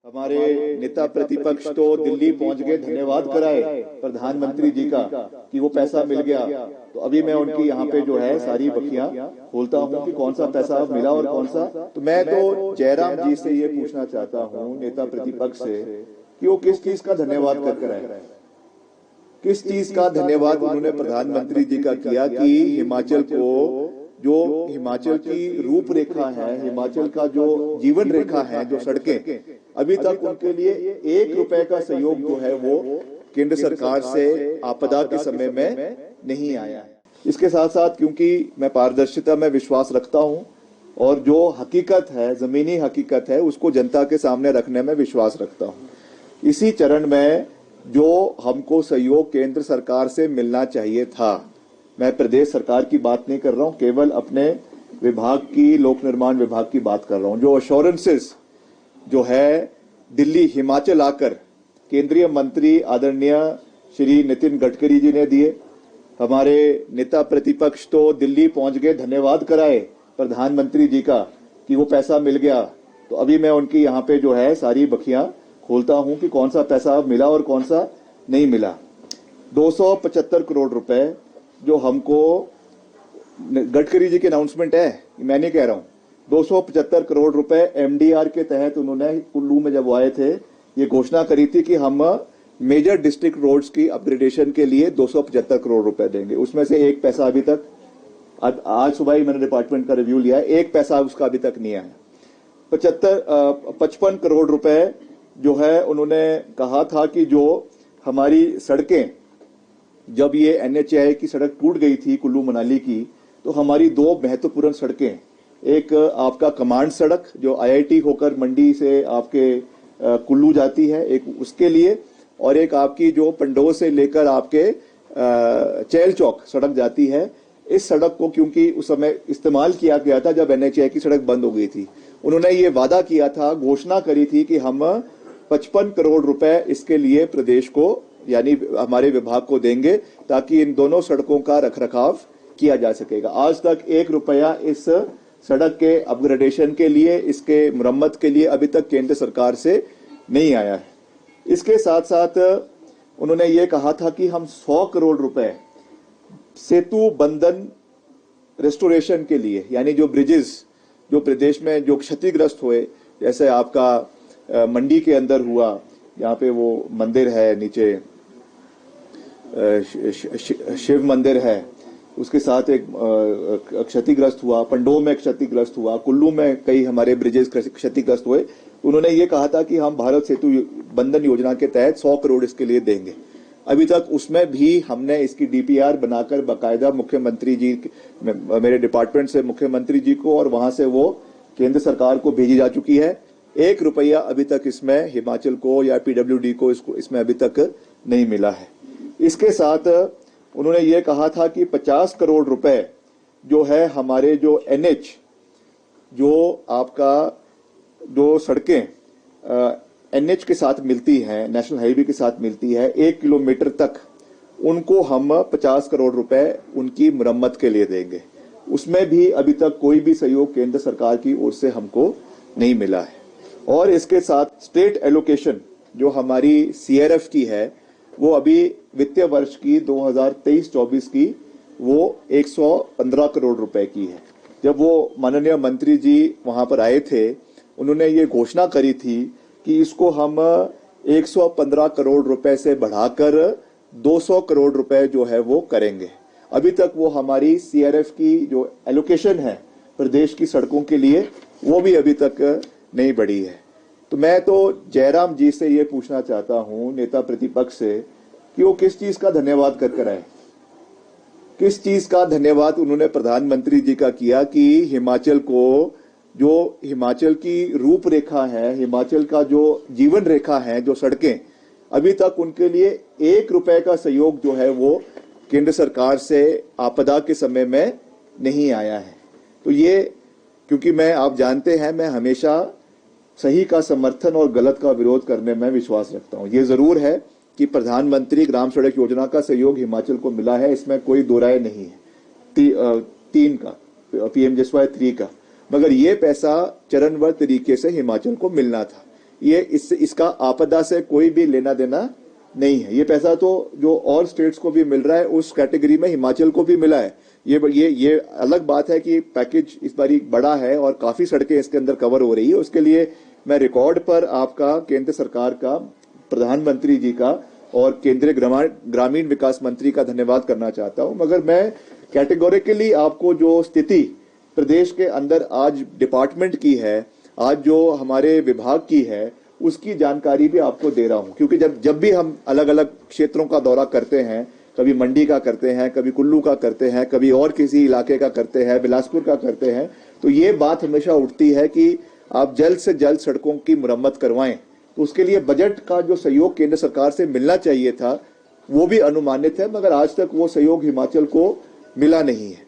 हमारे नेता प्रतिपक्ष तो दिल्ली पहुंच गए, धन्यवाद कराए प्रधानमंत्री जी का कि वो पैसा मिल गया। तो अभी मैं उनकी यहाँ पे जो है सारी बखियां खोलता हूँ कि कौन सा पैसा मिला और कौन सा। तो मैं तो जयराम जी से ये पूछना चाहता हूँ, नेता प्रतिपक्ष से, कि वो किस चीज का धन्यवाद कर कर आए, किस चीज का धन्यवाद उन्होंने प्रधानमंत्री जी का किया कि हिमाचल को, जो हिमाचल की रूपरेखा है, हिमाचल का जो जीवन रेखा है, जो सड़कें, अभी तक उनके लिए 1 रुपए का सहयोग जो है वो केंद्र सरकार से आपदा के समय में नहीं आया है। इसके साथ साथ क्योंकि मैं पारदर्शिता में विश्वास रखता हूं और जो हकीकत है, जमीनी हकीकत है, उसको जनता के सामने रखने में विश्वास रखता हूं, इसी चरण में जो हमको सहयोग केंद्र सरकार से मिलना चाहिए था, मैं प्रदेश सरकार की बात नहीं कर रहा हूं, केवल अपने विभाग की, लोक निर्माण विभाग की बात कर रहा हूं, जो अश्योरेंसेस जो है दिल्ली हिमाचल आकर केंद्रीय मंत्री आदरणीय श्री नितिन गडकरी जी ने दिए। हमारे नेता प्रतिपक्ष तो दिल्ली पहुंच गए, धन्यवाद कराए प्रधानमंत्री जी का कि वो पैसा मिल गया। तो अभी मैं उनकी यहाँ पे जो है सारी बखियां खोलता हूं कि कौन सा पैसा मिला और कौन सा नहीं मिला। 275 करोड़ रुपए जो हमको, गडकरी जी की अनाउंसमेंट है, मैं नहीं कह रहा हूं, 275 करोड़ रुपए एमडीआर के तहत उन्होंने कुल्लू में जब आए थे ये घोषणा करी थी कि हम मेजर डिस्ट्रिक्ट रोड्स की अपग्रेडेशन के लिए 275 करोड़ रुपए देंगे। उसमें से एक पैसा अभी तक, आज सुबह ही मैंने डिपार्टमेंट का रिव्यू लिया है, एक पैसा उसका अभी तक नहीं आया। 55 करोड़ रुपए जो है उन्होंने कहा था कि जो हमारी सड़कें, जब ये एनएचएआई की सड़क टूट गई थी कुल्लू मनाली की, तो हमारी 2 महत्वपूर्ण सड़कें, एक आपका कमांड सड़क जो आईआईटी होकर मंडी से आपके कुल्लू जाती है, एक उसके लिए, और एक आपकी जो पंडोह से लेकर आपके चैल चौक सड़क जाती है। इस सड़क को क्योंकि उस समय इस्तेमाल किया गया था जब एनएचएआई की सड़क बंद हो गई थी, उन्होंने ये वादा किया था, घोषणा करी थी कि हम 55 करोड़ रुपए इसके लिए प्रदेश को, यानी हमारे विभाग को देंगे ताकि इन दोनों सड़कों का रखरखाव किया जा सकेगा। आज तक 1 रुपया इस सड़क के अपग्रेडेशन के लिए, इसके मुरम्मत के लिए अभी तक केंद्र सरकार से नहीं आया है। इसके साथ साथ उन्होंने ये कहा था कि हम 100 करोड़ रुपए सेतु बंधन रेस्टोरेशन के लिए, यानी जो ब्रिजेस जो प्रदेश में जो क्षतिग्रस्त हुए, जैसे आपका मंडी के अंदर हुआ, यहाँ पे वो मंदिर है नीचे, शिव मंदिर है, उसके साथ एक क्षतिग्रस्त हुआ, पंडोह में क्षतिग्रस्त हुआ, कुल्लू में कई हमारे ब्रिजेस क्षतिग्रस्त हुए। उन्होंने ये कहा था कि हम भारत सेतु बंधन योजना के तहत 100 करोड़ इसके लिए देंगे। अभी तक उसमें भी हमने इसकी डीपीआर बनाकर बाकायदा मुख्यमंत्री जी, मेरे डिपार्टमेंट से मुख्यमंत्री जी को, और वहां से वो केंद्र सरकार को भेजी जा चुकी है। 1 रुपया अभी तक इसमें हिमाचल को या पीडब्ल्यूडी को इसमें अभी तक नहीं मिला है। इसके साथ उन्होंने ये कहा था कि 50 करोड़ रुपए जो है हमारे जो एनएच, जो आपका जो सड़कें एनएच के साथ मिलती हैं, नेशनल हाईवे के साथ मिलती है 1 किलोमीटर तक, उनको हम 50 करोड़ रुपए उनकी मुरम्मत के लिए देंगे। उसमें भी अभी तक कोई भी सहयोग केंद्र सरकार की ओर से हमको नहीं मिला है। और इसके साथ स्टेट एलोकेशन जो हमारी सीआरएफ की है, वो अभी वित्तीय वर्ष की 2023-24 की वो 115 करोड़ रुपए की है। जब वो माननीय मंत्री जी वहां पर आए थे, उन्होंने ये घोषणा करी थी कि इसको हम 115 करोड़ रुपए से बढ़ाकर 200 करोड़ रुपए जो है वो करेंगे। अभी तक वो हमारी सीआरएफ की जो एलोकेशन है प्रदेश की सड़कों के लिए, वो भी अभी तक नहीं बढ़ी है। तो मैं तो जयराम जी से ये पूछना चाहता हूं, नेता प्रतिपक्ष से, कि वो किस चीज का धन्यवाद कर कर आए, किस चीज का धन्यवाद उन्होंने प्रधानमंत्री जी का किया कि हिमाचल को, जो हिमाचल की रूपरेखा है, हिमाचल का जो जीवन रेखा है, जो सड़कें, अभी तक उनके लिए 1 रुपए का सहयोग जो है वो केंद्र सरकार से आपदा के समय में नहीं आया है। तो ये, क्योंकि मैं, आप जानते हैं, मैं हमेशा सही का समर्थन और गलत का विरोध करने में विश्वास रखता हूं। ये जरूर है कि प्रधानमंत्री ग्राम सड़क योजना का सहयोग हिमाचल को मिला है, इसमें कोई दो राय नहीं है, 3 का, पीएमजीएसवाई 3 का, मगर ये पैसा चरणबद्ध तरीके से हिमाचल को मिलना था। ये इसका आपदा से कोई भी लेना देना नहीं है। ये पैसा तो जो और स्टेट्स को भी मिल रहा है उस कैटेगरी में हिमाचल को भी मिला है। ये अलग बात है कि पैकेज इस बारी बड़ा है और काफी सड़कें इसके अंदर कवर हो रही है। उसके लिए मैं रिकॉर्ड पर आपका, केंद्र सरकार का, प्रधानमंत्री जी का और केंद्रीय ग्रामीण विकास मंत्री का धन्यवाद करना चाहता हूं। मगर मैं कैटेगोरिकली आपको जो स्थिति प्रदेश के अंदर आज डिपार्टमेंट की है, आज जो हमारे विभाग की है, उसकी जानकारी भी आपको दे रहा हूं। क्योंकि जब भी हम अलग अलग क्षेत्रों का दौरा करते हैं, कभी मंडी का करते हैं, कभी कुल्लू का करते हैं, कभी और किसी इलाके का करते हैं, बिलासपुर का करते हैं, तो ये बात हमेशा उठती है कि आप जल्द से जल्द सड़कों की मुरम्मत करवाएं। तो उसके लिए बजट का जो सहयोग केंद्र सरकार से मिलना चाहिए था वो भी अनुमानित है, मगर आज तक वो सहयोग हिमाचल को मिला नहीं है।